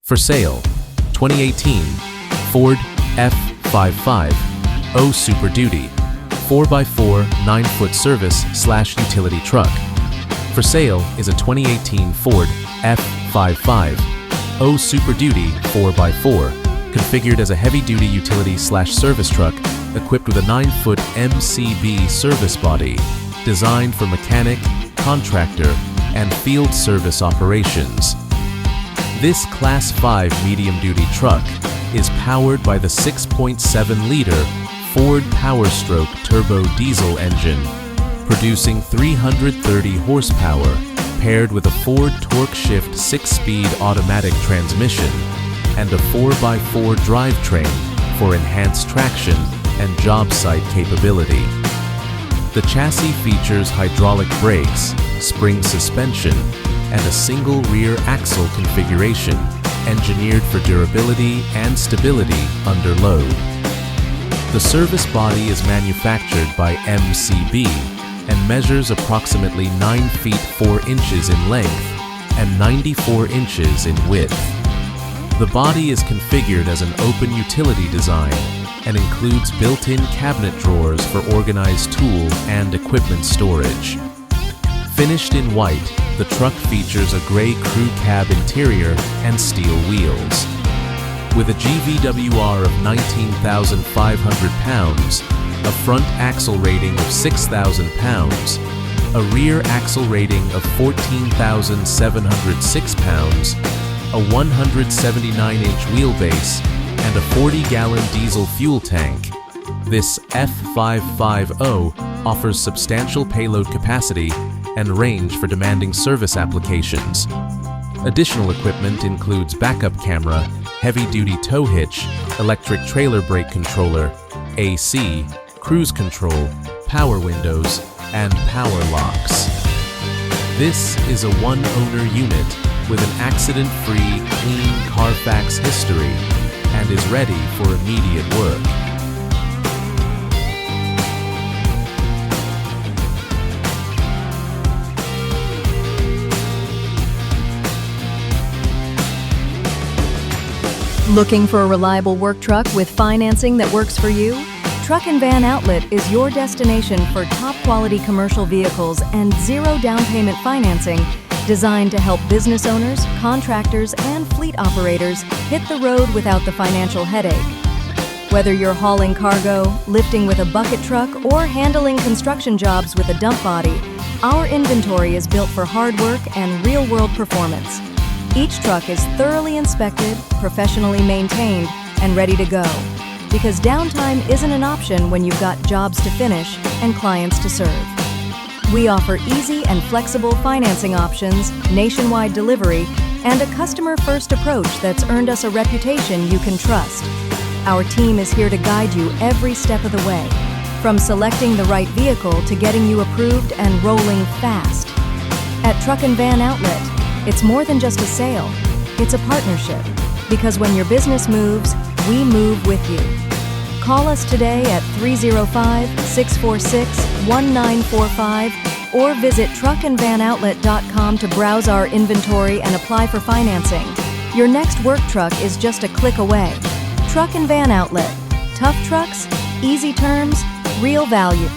For sale, 2018 Ford F-550 Super Duty 4x4 9-foot service/utility truck. For sale is a 2018 Ford F-550 Super Duty 4x4 configured as a heavy-duty utility/service truck equipped with a 9-foot MCB service body designed for mechanic, contractor, and field service operations. This Class 5 medium-duty truck is powered by the 6.7-liter Ford PowerStroke turbo diesel engine, producing 330 horsepower, paired with a Ford TorqShift 6-speed automatic transmission and a 4x4 drivetrain for enhanced traction and job site capability. The chassis features hydraulic brakes, spring suspension, and a single rear axle configuration engineered for durability and stability under load. The service body is manufactured by MCB and measures approximately 9 feet 4 inches in length and 94 inches in width. The body is configured as an open utility design and includes built-in cabinet drawers for organized tool and equipment storage. Finished in white, the truck features a gray crew cab interior and steel wheels. With a GVWR of 19,500 pounds, a front axle rating of 6,000 pounds, a rear axle rating of 14,706 pounds, a 179-inch wheelbase, and a 40-gallon diesel fuel tank, this F-550 offers substantial payload capacity and range for demanding service applications. Additional equipment includes backup camera, heavy-duty tow hitch, electric trailer brake controller, AC, cruise control, power windows, and power locks. This is a one-owner unit with an accident-free, clean Carfax history and is ready for immediate work. Looking for a reliable work truck with financing that works for you? Truck and Van Outlet is your destination for top-quality commercial vehicles and zero down payment financing designed to help business owners, contractors, and fleet operators hit the road without the financial headache. Whether you're hauling cargo, lifting with a bucket truck, or handling construction jobs with a dump body, our inventory is built for hard work and real-world performance. Each truck is thoroughly inspected, professionally maintained, and ready to go. Because downtime isn't an option when you've got jobs to finish and clients to serve. We offer easy and flexible financing options, nationwide delivery, and a customer-first approach that's earned us a reputation you can trust. Our team is here to guide you every step of the way, from selecting the right vehicle to getting you approved and rolling fast. At Truck and Van Outlet, it's more than just a sale, it's a partnership, because when your business moves, we move with you. Call us today at 305-646-1945 or visit truckandvanoutlet.com to browse our inventory and apply for financing. Your next work truck is just a click away. Truck and Van Outlet. Tough trucks, easy terms, real value.